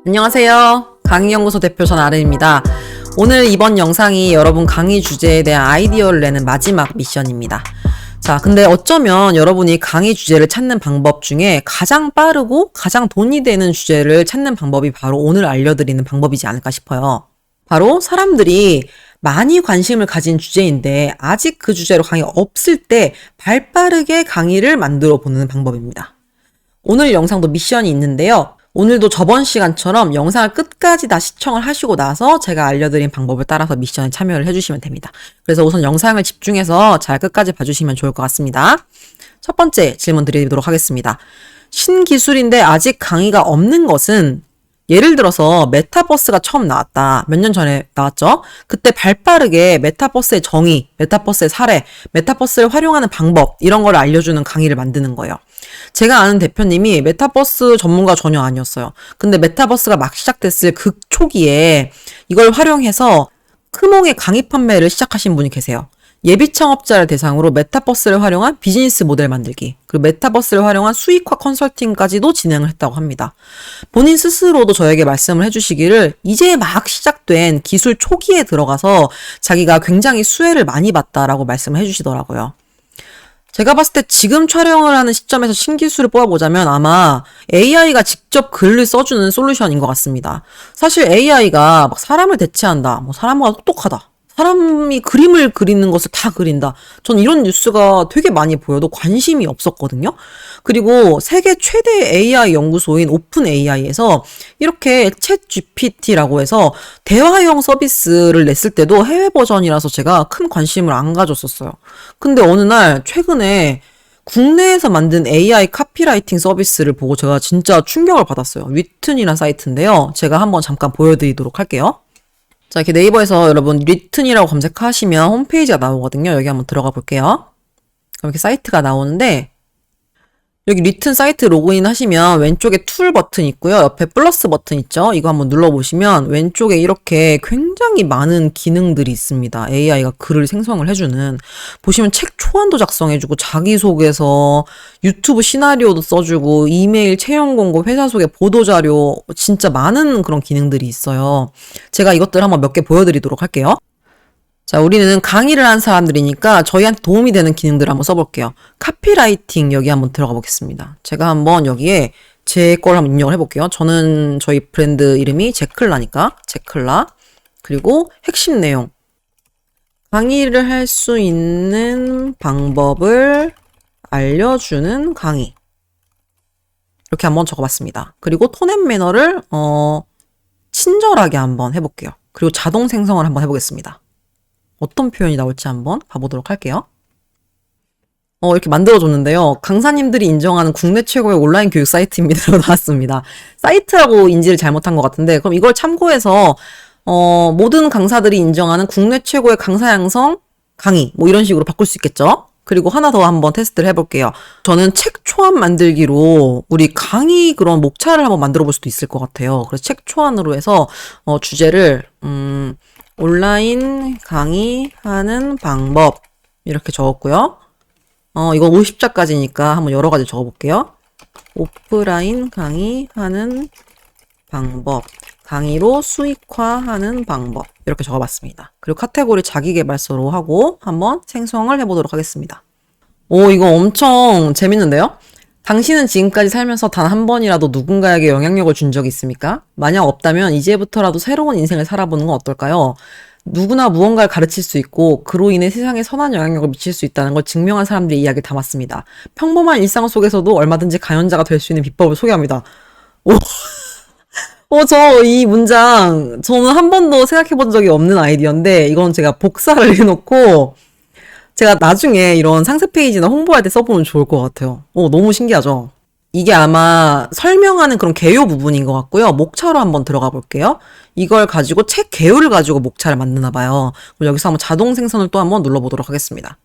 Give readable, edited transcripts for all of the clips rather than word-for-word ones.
안녕하세요. 강의연구소 대표 전아름입니다. 오늘 이번 영상이 여러분 강의 주제에 대한 아이디어를 내는 마지막 미션입니다. 자, 근데 어쩌면 여러분이 강의 주제를 찾는 방법 중에 가장 빠르고 가장 돈이 되는 주제를 찾는 방법이 바로 오늘 알려드리는 방법이지 않을까 싶어요. 바로 사람들이 많이 관심을 가진 주제인데 아직 그 주제로 강의가 없을 때 발빠르게 강의를 만들어 보는 방법입니다. 오늘 영상도 미션이 있는데요. 오늘도 저번 시간처럼 영상을 끝까지 다 시청을 하시고 나서 제가 알려드린 방법을 따라서 미션에 참여를 해주시면 됩니다. 그래서 우선 영상을 집중해서 잘 끝까지 봐주시면 좋을 것 같습니다. 첫 번째 질문 드리도록 하겠습니다. 신기술인데 아직 강의가 없는 것은 예를 들어서 메타버스가 처음 나왔다. 몇 년 전에 나왔죠? 그때 발빠르게 메타버스의 정의, 메타버스의 사례, 메타버스를 활용하는 방법 이런 걸 알려주는 강의를 만드는 거예요. 제가 아는 대표님이 메타버스 전문가 전혀 아니었어요. 근데 메타버스가 막 시작됐을 그 초기에 이걸 활용해서 크몽의 강의 판매를 시작하신 분이 계세요. 예비 창업자를 대상으로 메타버스를 활용한 비즈니스 모델 만들기, 그리고 메타버스를 활용한 수익화 컨설팅까지도 진행을 했다고 합니다. 본인 스스로도 저에게 말씀을 해주시기를 이제 막 시작된 기술 초기에 들어가서 자기가 굉장히 수혜를 많이 봤다라고 말씀을 해주시더라고요. 제가 봤을 때 지금 촬영을 하는 시점에서 신기술을 뽑아보자면 아마 AI가 직접 글을 써주는 솔루션인 것 같습니다. 사실 AI가 막 사람을 대체한다, 뭐 사람보다 똑똑하다, 사람이 그림을 그리는 것을 다 그린다. 전 이런 뉴스가 되게 많이 보여도 관심이 없었거든요. 그리고 세계 최대 AI 연구소인 오픈 AI에서 이렇게 챗 GPT라고 해서 대화형 서비스를 냈을 때도 해외 버전이라서 제가 큰 관심을 안 가졌었어요. 근데 어느 날 최근에 국내에서 만든 AI 카피라이팅 서비스를 보고 제가 진짜 충격을 받았어요. 위튼이라는 사이트인데요. 제가 한번 잠깐 보여드리도록 할게요. 자, 이렇게 네이버에서 여러분 리튼이라고 검색하시면 홈페이지가 나오거든요. 여기 한번 들어가 볼게요. 그럼 이렇게 사이트가 나오는데 여기 리튼 사이트 로그인 하시면 왼쪽에 툴 버튼 있고요. 옆에 플러스 버튼 있죠. 이거 한번 눌러보시면 왼쪽에 이렇게 굉장히 많은 기능들이 있습니다. AI가 글을 생성을 해주는. 보시면 책 초안도 작성해주고 자기소개서, 유튜브 시나리오도 써주고, 이메일 채용 공고, 회사 소개 보도자료, 진짜 많은 그런 기능들이 있어요. 제가 이것들 한번 몇 개 보여드리도록 할게요. 자, 우리는 강의를 한 사람들이니까 저희한테 도움이 되는 기능들을 한번 써볼게요. 카피라이팅 여기 한번 들어가 보겠습니다. 제가 한번 여기에 제 걸 한번 입력을 해볼게요. 저는 저희 브랜드 이름이 제클라니까 제클라. 그리고 핵심 내용. 강의를 할 수 있는 방법을 알려주는 강의. 이렇게 한번 적어봤습니다. 그리고 톤 앤 매너를 친절하게 한번 해볼게요. 그리고 자동 생성을 한번 해보겠습니다. 어떤 표현이 나올지 한번 봐보도록 할게요. 이렇게 만들어줬는데요. 강사님들이 인정하는 국내 최고의 온라인 교육 사이트입니다라고 나왔습니다. 사이트라고 인지를 잘못한 것 같은데 그럼 이걸 참고해서 모든 강사들이 인정하는 국내 최고의 강사 양성 강의 뭐 이런 식으로 바꿀 수 있겠죠? 그리고 하나 더 한번 테스트를 해볼게요. 저는 책 초안 만들기로 우리 강의 그런 목차를 한번 만들어 볼 수도 있을 것 같아요. 그래서 책 초안으로 해서 주제를 온라인 강의하는 방법 이렇게 적었고요. 이거 50자까지니까 한번 여러 가지 적어볼게요. 오프라인 강의하는 방법, 강의로 수익화하는 방법 이렇게 적어봤습니다. 그리고 카테고리 자기계발서로 하고 한번 생성을 해보도록 하겠습니다. 이거 엄청 재밌는데요? 당신은 지금까지 살면서 단 한 번이라도 누군가에게 영향력을 준 적이 있습니까? 만약 없다면 이제부터라도 새로운 인생을 살아보는 건 어떨까요? 누구나 무언가를 가르칠 수 있고 그로 인해 세상에 선한 영향력을 미칠 수 있다는 걸 증명한 사람들의 이야기를 담았습니다. 평범한 일상 속에서도 얼마든지 강연자가 될 수 있는 비법을 소개합니다. 저 이 문장 저는 한 번도 생각해 본 적이 없는 아이디어인데 이건 제가 복사를 해놓고 제가 나중에 이런 상세 페이지나 홍보할 때 써보면 좋을 것 같아요. 너무 신기하죠? 이게 아마 설명하는 그런 개요 부분인 것 같고요. 목차로 한번 들어가 볼게요. 이걸 가지고 책 개요를 가지고 목차를 만드나 봐요. 그럼 여기서 한번 자동 생성을 또 한번 눌러보도록 하겠습니다.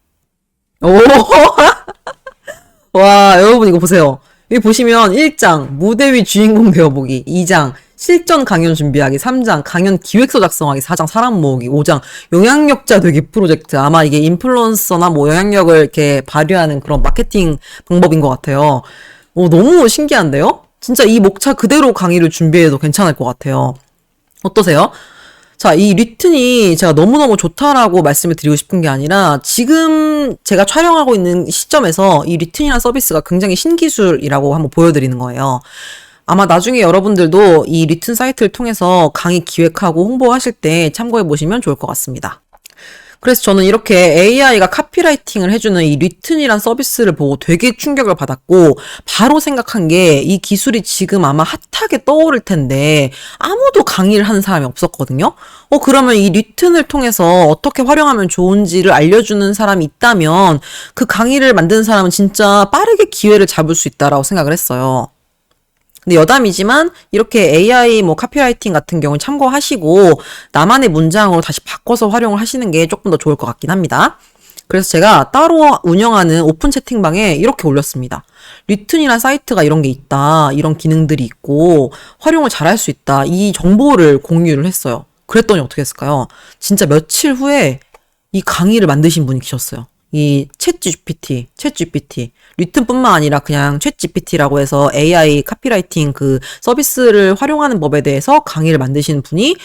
와, 여러분 이거 보세요. 여기 보시면 1장, 무대 위 주인공 되어보기, 2장, 실전 강연 준비하기, 3장, 강연 기획서 작성하기, 4장, 사람 모으기, 5장, 영향력자 되기 프로젝트. 아마 이게 인플루언서나 뭐 영향력을 이렇게 발휘하는 그런 마케팅 방법인 것 같아요. 너무 신기한데요? 진짜 이 목차 그대로 강의를 준비해도 괜찮을 것 같아요. 어떠세요? 자, 이 리튼이 제가 너무너무 좋다라고 말씀을 드리고 싶은 게 아니라 지금 제가 촬영하고 있는 시점에서 이 리튼이라는 서비스가 굉장히 신기술이라고 한번 보여드리는 거예요. 아마 나중에 여러분들도 이 리튼 사이트를 통해서 강의 기획하고 홍보하실 때 참고해 보시면 좋을 것 같습니다. 그래서 저는 이렇게 AI가 카피라이팅을 해주는 이 리튼이란 서비스를 보고 되게 충격을 받았고 바로 생각한 게 이 기술이 지금 아마 핫하게 떠오를 텐데 아무도 강의를 하는 사람이 없었거든요. 그러면 이 리튼을 통해서 어떻게 활용하면 좋은지를 알려주는 사람이 있다면 그 강의를 만드는 사람은 진짜 빠르게 기회를 잡을 수 있다라고 생각을 했어요. 근데 여담이지만 이렇게 AI 카피라이팅 같은 경우는 참고하시고 나만의 문장으로 다시 바꿔서 활용을 하시는 게 조금 더 좋을 것 같긴 합니다. 그래서 제가 따로 운영하는 오픈 채팅방에 이렇게 올렸습니다. 리튼이란 사이트가 이런 게 있다. 이런 기능들이 있고 활용을 잘할 수 있다. 이 정보를 공유를 했어요. 그랬더니 어떻게 했을까요? 진짜 며칠 후에 이 강의를 만드신 분이 계셨어요. 이 챗GPT, 리튼뿐만 아니라 그냥 챗GPT라고 해서 AI 카피라이팅 그 서비스를 활용하는 법에 대해서 강의를 만드시는 분이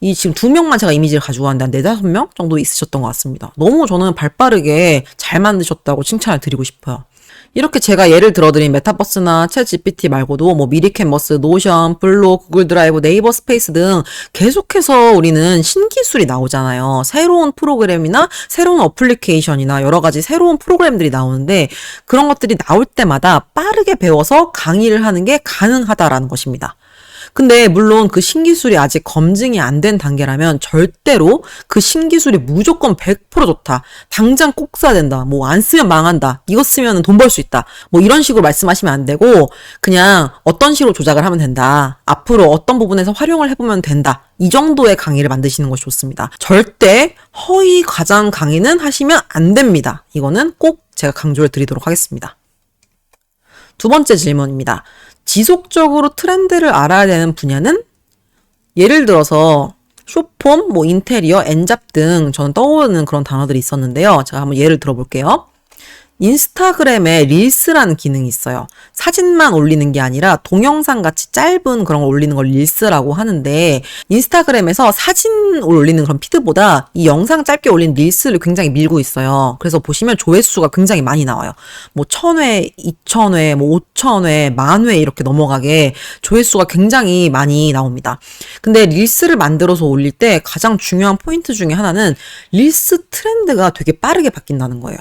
이 지금 2명만 제가 이미지를 가지고 왔는데 한 4-5명 정도 있으셨던 것 같습니다. 너무 저는 발빠르게 잘 만드셨다고 칭찬을 드리고 싶어요. 이렇게 제가 예를 들어드린 메타버스나 챗GPT 말고도 미리캔버스, 노션, 블로, 구글 드라이브, 네이버 스페이스 등 계속해서 우리는 신기술이 나오잖아요. 새로운 프로그램이나 새로운 어플리케이션이나 여러 가지 새로운 프로그램들이 나오는데 그런 것들이 나올 때마다 빠르게 배워서 강의를 하는 게 가능하다라는 것입니다. 근데 물론 그 신기술이 아직 검증이 안 된 단계라면 절대로 그 신기술이 무조건 100% 좋다. 당장 꼭 써야 된다. 안 쓰면 망한다. 이거 쓰면 돈 벌 수 있다. 이런 식으로 말씀하시면 안 되고 그냥 어떤 식으로 조작을 하면 된다. 앞으로 어떤 부분에서 활용을 해보면 된다. 이 정도의 강의를 만드시는 것이 좋습니다. 절대 허위 과장 강의는 하시면 안 됩니다. 이거는 꼭 제가 강조를 드리도록 하겠습니다. 두 번째 질문입니다. 지속적으로 트렌드를 알아야 되는 분야는? 예를 들어서 숏폼, 인테리어, 엔잡 등 저는 떠오르는 그런 단어들이 있었는데요. 제가 한번 예를 들어볼게요. 인스타그램에 릴스라는 기능이 있어요. 사진만 올리는 게 아니라 동영상 같이 짧은 그런 걸 올리는 걸 릴스라고 하는데 인스타그램에서 사진 올리는 그런 피드보다 이 영상 짧게 올린 릴스를 굉장히 밀고 있어요. 그래서 보시면 조회수가 굉장히 많이 나와요. 1000회, 2000회, 5000회, 10,000회 이렇게 넘어가게 조회수가 굉장히 많이 나옵니다. 근데 릴스를 만들어서 올릴 때 가장 중요한 포인트 중에 하나는 릴스 트렌드가 되게 빠르게 바뀐다는 거예요.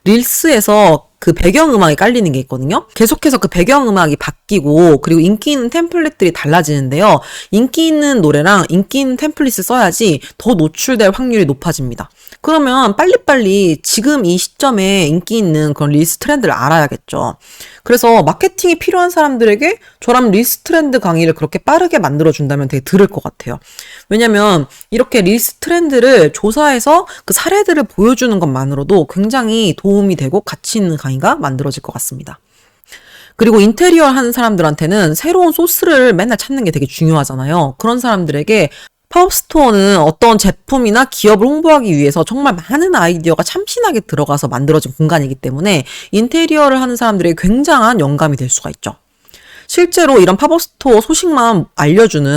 릴스에서 그 배경음악이 깔리는 게 있거든요. 계속해서 그 배경음악이 바뀌고 그리고 인기 있는 템플릿들이 달라지는데요. 인기 있는 노래랑 인기 있는 템플릿을 써야지 더 노출될 확률이 높아집니다. 그러면 빨리빨리 지금 이 시점에 인기 있는 그런 릴스 트렌드를 알아야겠죠. 그래서 마케팅이 필요한 사람들에게 저라면 릴스 트렌드 강의를 그렇게 빠르게 만들어준다면 되게 들을 것 같아요. 왜냐면 이렇게 릴스 트렌드를 조사해서 그 사례들을 보여주는 것만으로도 굉장히 도움이 되고 가치 있는 강의가 만들어질 것 같습니다. 그리고 인테리어 하는 사람들한테는 새로운 소스를 맨날 찾는 게 되게 중요하잖아요. 그런 사람들에게 팝업스토어는 어떤 제품이나 기업을 홍보하기 위해서 정말 많은 아이디어가 참신하게 들어가서 만들어진 공간이기 때문에 인테리어를 하는 사람들에게 굉장한 영감이 될 수가 있죠. 실제로 이런 팝업스토어 소식만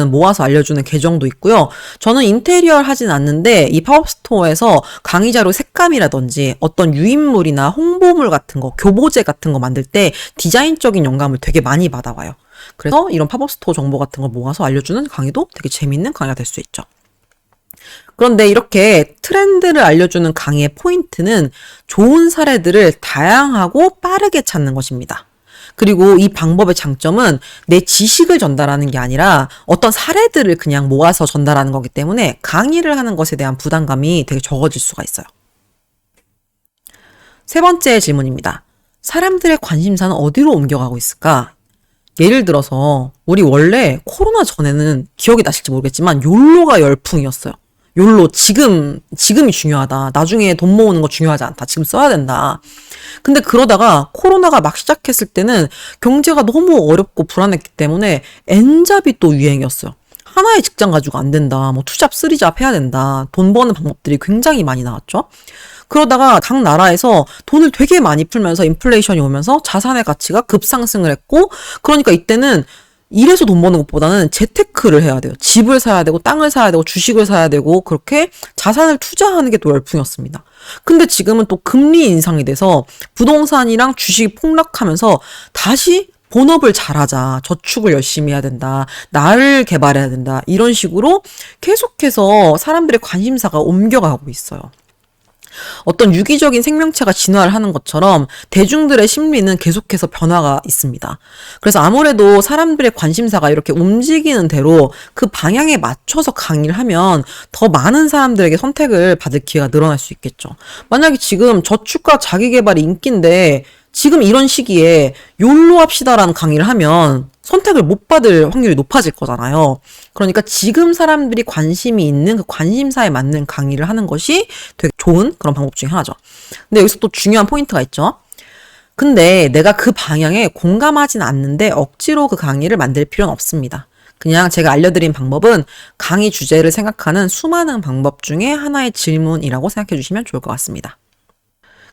모아서 알려주는 계정도 있고요. 저는 인테리어를 하진 않는데 이 팝업스토어에서 강의 자료 색감이라든지 어떤 유인물이나 홍보물 같은 거, 교보제 같은 거 만들 때 디자인적인 영감을 되게 많이 받아와요. 그래서 이런 팝업스토어 정보 같은 걸 모아서 알려주는 강의도 되게 재밌는 강의가 될 수 있죠. 그런데 이렇게 트렌드를 알려주는 강의의 포인트는 좋은 사례들을 다양하고 빠르게 찾는 것입니다. 그리고 이 방법의 장점은 내 지식을 전달하는 게 아니라 어떤 사례들을 그냥 모아서 전달하는 거기 때문에 강의를 하는 것에 대한 부담감이 되게 적어질 수가 있어요. 세 번째 질문입니다. 사람들의 관심사는 어디로 옮겨가고 있을까? 예를 들어서 우리 원래 코로나 전에는 기억이 나실지 모르겠지만 욜로가 열풍이었어요. 욜로 지금이 중요하다. 나중에 돈 모으는 거 중요하지 않다. 지금 써야 된다. 근데 그러다가 코로나가 막 시작했을 때는 경제가 너무 어렵고 불안했기 때문에 엔잡이 또 유행이었어요. 하나의 직장 가지고 안 된다. 뭐 투잡, 쓰리잡 해야 된다. 돈 버는 방법들이 굉장히 많이 나왔죠. 그러다가 각 나라에서 돈을 되게 많이 풀면서 인플레이션이 오면서 자산의 가치가 급상승을 했고, 그러니까 이때는 일해서 돈 버는 것보다는 재테크를 해야 돼요. 집을 사야 되고 땅을 사야 되고 주식을 사야 되고 그렇게 자산을 투자하는 게 또 열풍이었습니다. 근데 지금은 또 금리 인상이 돼서 부동산이랑 주식이 폭락하면서 다시 본업을 잘하자, 저축을 열심히 해야 된다, 나를 개발해야 된다, 이런 식으로 계속해서 사람들의 관심사가 옮겨가고 있어요. 어떤 유기적인 생명체가 진화를 하는 것처럼 대중들의 심리는 계속해서 변화가 있습니다. 그래서 아무래도 사람들의 관심사가 이렇게 움직이는 대로 그 방향에 맞춰서 강의를 하면 더 많은 사람들에게 선택을 받을 기회가 늘어날 수 있겠죠. 만약에 지금 저축과 자기계발이 인기인데 지금 이런 시기에 욜로 합시다라는 강의를 하면 선택을 못 받을 확률이 높아질 거잖아요. 그러니까 지금 사람들이 관심이 있는 그 관심사에 맞는 강의를 하는 것이 되게 좋은 그런 방법 중에 하나죠. 근데 여기서 또 중요한 포인트가 있죠. 근데 내가 그 방향에 공감하진 않는데 억지로 그 강의를 만들 필요는 없습니다. 그냥 제가 알려드린 방법은 강의 주제를 생각하는 수많은 방법 중에 하나의 질문이라고 생각해 주시면 좋을 것 같습니다.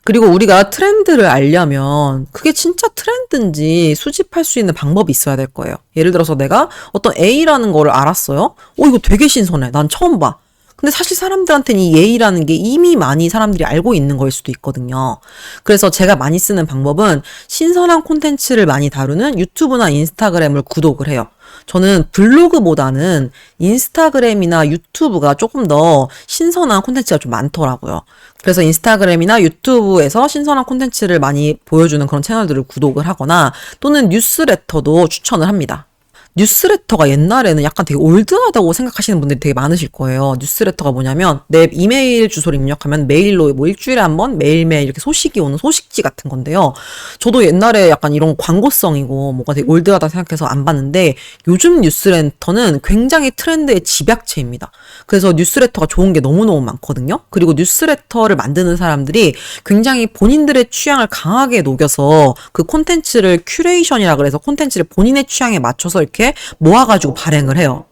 그리고 우리가 트렌드를 알려면 그게 진짜 트렌드인지 수집할 수 있는 방법이 있어야 될 거예요. 예를 들어서 내가 어떤 A라는 거를 알았어요. 이거 되게 신선해. 난 처음 봐. 근데 사실 사람들한테는 이 A라는 게 이미 많이 사람들이 알고 있는 거일 수도 있거든요. 그래서 제가 많이 쓰는 방법은 신선한 콘텐츠를 많이 다루는 유튜브나 인스타그램을 구독을 해요. 저는 블로그보다는 인스타그램이나 유튜브가 조금 더 신선한 콘텐츠가 좀 많더라고요. 그래서 인스타그램이나 유튜브에서 신선한 콘텐츠를 많이 보여주는 그런 채널들을 구독을 하거나 또는 뉴스레터도 추천을 합니다. 뉴스레터가 옛날에는 약간 되게 올드하다고 생각하시는 분들이 되게 많으실 거예요. 뉴스레터가 뭐냐면 내 이메일 주소를 입력하면 메일로 뭐 일주일에 한 번 매일매일 이렇게 소식이 오는 소식지 같은 건데요. 저도 옛날에 약간 이런 광고성이고 뭐가 되게 올드하다 생각해서 안 봤는데 요즘 뉴스레터는 굉장히 트렌드의 집약체입니다. 그래서 뉴스레터가 좋은 게 너무너무 많거든요. 그리고 뉴스레터를 만드는 사람들이 굉장히 본인들의 취향을 강하게 녹여서 그 콘텐츠를 큐레이션이라 그래서 콘텐츠를 본인의 취향에 맞춰서 이렇게 모아가지고 발행을 해요.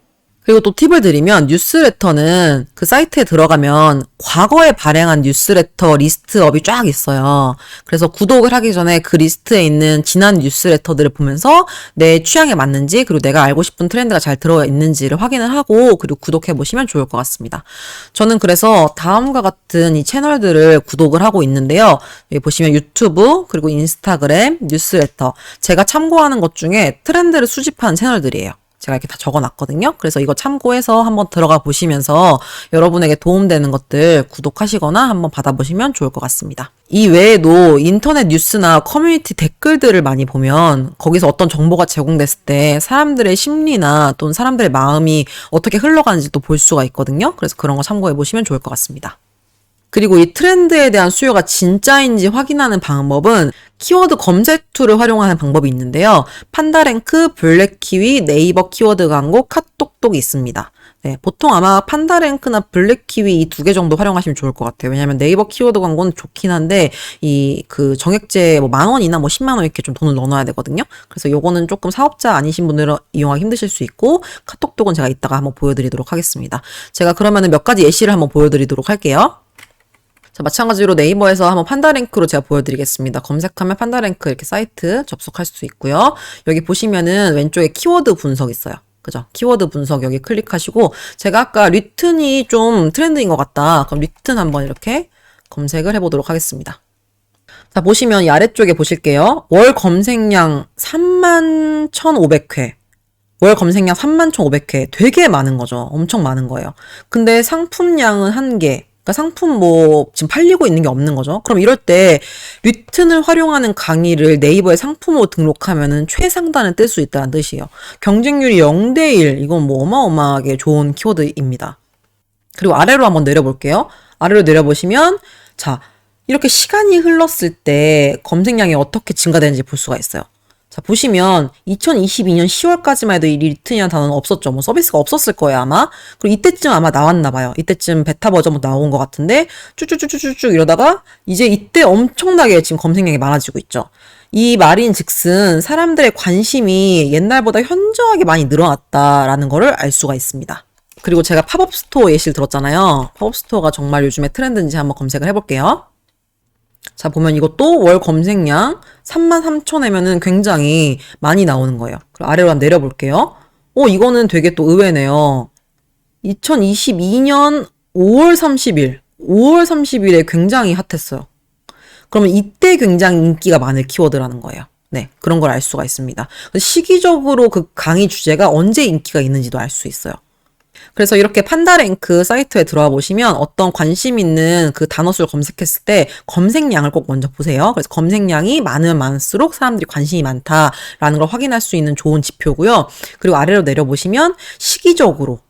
그리고 또 팁을 드리면 뉴스레터는 그 사이트에 들어가면 과거에 발행한 뉴스레터 리스트업이 쫙 있어요. 그래서 구독을 하기 전에 그 리스트에 있는 지난 뉴스레터들을 보면서 내 취향에 맞는지 그리고 내가 알고 싶은 트렌드가 잘 들어가 있는지를 확인을 하고 그리고 구독해 보시면 좋을 것 같습니다. 저는 그래서 다음과 같은 이 채널들을 구독을 하고 있는데요. 여기 보시면 유튜브 그리고 인스타그램, 뉴스레터 제가 참고하는 것 중에 트렌드를 수집하는 채널들이에요. 제가 이렇게 다 적어놨거든요. 그래서 이거 참고해서 한번 들어가 보시면서 여러분에게 도움되는 것들 구독하시거나 한번 받아보시면 좋을 것 같습니다. 이 외에도 인터넷 뉴스나 커뮤니티 댓글들을 많이 보면 거기서 어떤 정보가 제공됐을 때 사람들의 심리나 또는 사람들의 마음이 어떻게 흘러가는지 또 볼 수가 있거든요. 그래서 그런 거 참고해 보시면 좋을 것 같습니다. 그리고 이 트렌드에 대한 수요가 진짜인지 확인하는 방법은 키워드 검색 툴을 활용하는 방법이 있는데요. 판다랭크, 블랙키위, 네이버 키워드 광고, 카톡톡이 있습니다. 네, 보통 아마 판다랭크나 블랙키위 이 두 개 정도 활용하시면 좋을 것 같아요. 왜냐하면 네이버 키워드 광고는 좋긴 한데 이 그 정액제 뭐 10,000원이나 뭐 100,000원 이렇게 좀 돈을 넣어놔야 되거든요. 그래서 요거는 조금 사업자 아니신 분들은 이용하기 힘드실 수 있고 카톡톡은 제가 이따가 한번 보여드리도록 하겠습니다. 제가 그러면은 몇 가지 예시를 한번 보여드리도록 할게요. 자, 마찬가지로 네이버에서 한번 판다랭크로 제가 보여드리겠습니다. 검색하면 판다랭크 이렇게 사이트 접속할 수 있고요. 여기 보시면은 왼쪽에 키워드 분석 있어요. 그죠? 키워드 분석 여기 클릭하시고 제가 아까 리튼이 좀 트렌드인 것 같다. 그럼 리튼 한번 이렇게 검색을 해보도록 하겠습니다. 자, 보시면 이 아래쪽에 보실게요. 월 검색량 31,500회. 월 검색량 31,500회. 되게 많은 거죠. 엄청 많은 거예요. 근데 상품량은 1개. 그러니까 상품 뭐 지금 팔리고 있는 게 없는 거죠. 그럼 이럴 때 리튼을 활용하는 강의를 네이버에 상품으로 등록하면은 최상단을 뜰 수 있다는 뜻이에요. 경쟁률이 0대1. 이건 뭐 어마어마하게 좋은 키워드입니다. 그리고 아래로 한번 내려볼게요. 아래로 내려보시면 자, 이렇게 시간이 흘렀을 때 검색량이 어떻게 증가되는지 볼 수가 있어요. 자, 보시면 2022년 10월까지만 해도 이 리튼이라는 단어는 없었죠. 뭐 서비스가 없었을 거예요, 아마. 그리고 이때쯤 아마 나왔나 봐요. 이때쯤 베타 버전도 나온 것 같은데 쭉쭉쭉쭉쭉 이러다가 이제 이때 엄청나게 지금 검색량이 많아지고 있죠. 이 말인 즉슨 사람들의 관심이 옛날보다 현저하게 많이 늘어났다라는 거를 알 수가 있습니다. 그리고 제가 팝업 스토어 예시를 들었잖아요. 팝업 스토어가 정말 요즘에 트렌드인지 한번 검색을 해볼게요. 자, 보면 이것도 월 검색량 33,000회면은 굉장히 많이 나오는 거예요. 그리고 아래로 한번 내려볼게요. 이거는 되게 또 의외네요. 2022년 5월 30일에 굉장히 핫했어요. 그러면 이때 굉장히 인기가 많을 키워드라는 거예요. 네, 그런 걸 알 수가 있습니다. 시기적으로 그 강의 주제가 언제 인기가 있는지도 알 수 있어요. 그래서 이렇게 판다랭크 사이트에 들어와 보시면 어떤 관심 있는 그 단어 수를 검색했을 때 검색량을 꼭 먼저 보세요. 그래서 검색량이 많으면 많을수록 사람들이 관심이 많다라는 걸 확인할 수 있는 좋은 지표고요. 그리고 아래로 내려보시면 시기적으로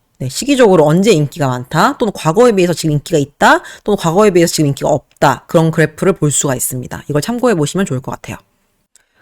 언제 인기가 많다, 또는 과거에 비해서 지금 인기가 있다, 또는 과거에 비해서 지금 인기가 없다, 그런 그래프를 볼 수가 있습니다. 이걸 참고해 보시면 좋을 것 같아요.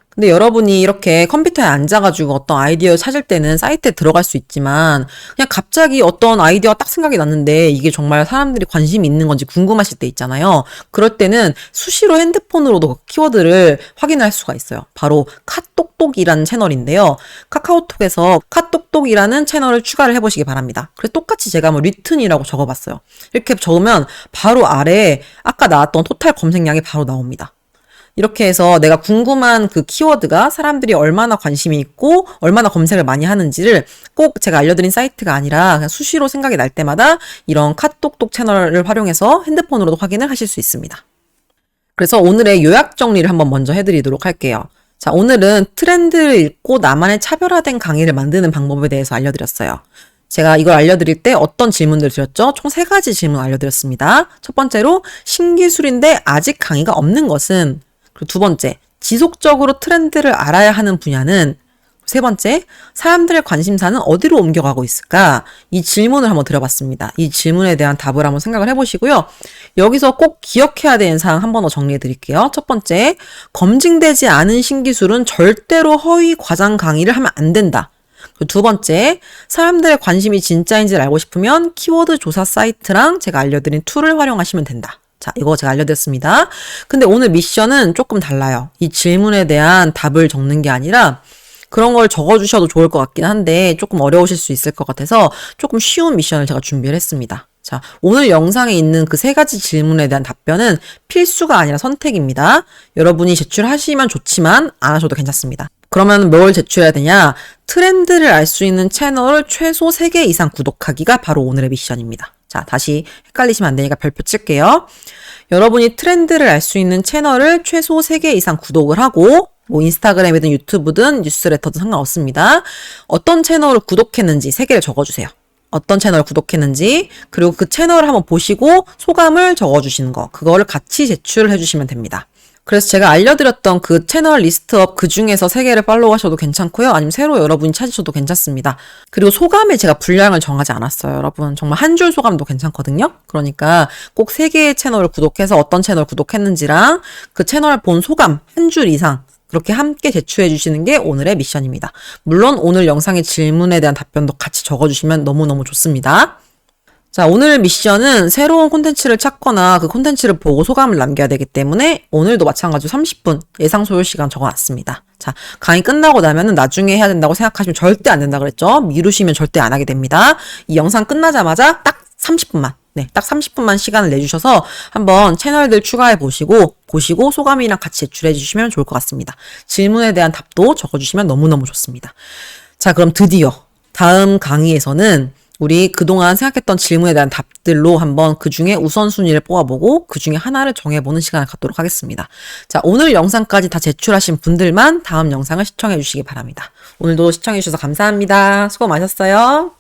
근데 여러분이 이렇게 컴퓨터에 앉아가지고 어떤 아이디어를 찾을 때는 사이트에 들어갈 수 있지만 그냥 갑자기 어떤 아이디어가 딱 생각이 났는데 이게 정말 사람들이 관심이 있는 건지 궁금하실 때 있잖아요. 그럴 때는 수시로 핸드폰으로도 키워드를 확인할 수가 있어요. 바로 카똑똑이라는 채널인데요. 카카오톡에서 카똑똑이라는 채널을 추가를 해보시기 바랍니다. 그래서 똑같이 제가 리튼이라고 적어봤어요. 이렇게 적으면 바로 아래에 아까 나왔던 토탈 검색량이 바로 나옵니다. 이렇게 해서 내가 궁금한 그 키워드가 사람들이 얼마나 관심이 있고 얼마나 검색을 많이 하는지를 꼭 제가 알려드린 사이트가 아니라 그냥 수시로 생각이 날 때마다 이런 카톡톡 채널을 활용해서 핸드폰으로도 확인을 하실 수 있습니다. 그래서 오늘의 요약 정리를 한번 먼저 해드리도록 할게요. 자, 오늘은 트렌드를 읽고 나만의 차별화된 강의를 만드는 방법에 대해서 알려드렸어요. 제가 이걸 알려드릴 때 어떤 질문들을 드렸죠? 총 3가지 질문 알려드렸습니다. 첫 번째로 신기술인데 아직 강의가 없는 것은, 그리고 두 번째, 지속적으로 트렌드를 알아야 하는 분야는, 세 번째, 사람들의 관심사는 어디로 옮겨가고 있을까? 이 질문을 한번 드려봤습니다. 이 질문에 대한 답을 한번 생각을 해보시고요. 여기서 꼭 기억해야 되는 사항 한 번 더 정리해 드릴게요. 첫 번째, 검증되지 않은 신기술은 절대로 허위 과장 강의를 하면 안 된다. 그리고 두 번째, 사람들의 관심이 진짜인지를 알고 싶으면 키워드 조사 사이트랑 제가 알려드린 툴을 활용하시면 된다. 자, 이거 제가 알려드렸습니다. 근데 오늘 미션은 조금 달라요. 이 질문에 대한 답을 적는 게 아니라 그런 걸 적어주셔도 좋을 것 같긴 한데 조금 어려우실 수 있을 것 같아서 조금 쉬운 미션을 제가 준비를 했습니다. 자, 오늘 영상에 있는 그 3가지 질문에 대한 답변은 필수가 아니라 선택입니다. 여러분이 제출하시면 좋지만 안 하셔도 괜찮습니다. 그러면 뭘 제출해야 되냐? 트렌드를 알 수 있는 채널을 최소 3개 이상 구독하기가 바로 오늘의 미션입니다. 자, 다시 헷갈리시면 안 되니까 별표 칠게요. 여러분이 트렌드를 알 수 있는 채널을 최소 3개 이상 구독을 하고, 인스타그램이든 유튜브든 뉴스레터든 상관없습니다. 어떤 채널을 구독했는지 3개를 적어주세요. 어떤 채널을 구독했는지, 그리고 그 채널을 한번 보시고 소감을 적어주시는 거, 그거를 같이 제출을 해주시면 됩니다. 그래서 제가 알려드렸던 그 채널 리스트업 그 중에서 3개를 팔로우 하셔도 괜찮고요. 아니면 새로 여러분이 찾으셔도 괜찮습니다. 그리고 소감에 제가 분량을 정하지 않았어요. 여러분 정말 한 줄 소감도 괜찮거든요. 그러니까 꼭 3개의 채널을 구독해서 어떤 채널 구독했는지랑 그 채널 본 소감 한 줄 이상 그렇게 함께 제출해 주시는 게 오늘의 미션입니다. 물론 오늘 영상의 질문에 대한 답변도 같이 적어주시면 너무너무 좋습니다. 자, 오늘 미션은 새로운 콘텐츠를 찾거나 그 콘텐츠를 보고 소감을 남겨야 되기 때문에 오늘도 마찬가지로 30분 예상 소요 시간 적어놨습니다. 자, 강의 끝나고 나면은 나중에 해야 된다고 생각하시면 절대 안 된다 그랬죠? 미루시면 절대 안 하게 됩니다. 이 영상 끝나자마자 딱 30분만, 딱 30분만 시간을 내주셔서 한번 채널들 추가해 보시고 소감이랑 같이 제출해 주시면 좋을 것 같습니다. 질문에 대한 답도 적어주시면 너무너무 좋습니다. 자, 그럼 드디어 다음 강의에서는 우리 그동안 생각했던 질문에 대한 답들로 한번 그 중에 우선순위를 뽑아보고 그 중에 하나를 정해보는 시간을 갖도록 하겠습니다. 자, 오늘 영상까지 다 제출하신 분들만 다음 영상을 시청해 주시기 바랍니다. 오늘도 시청해 주셔서 감사합니다. 수고 많으셨어요.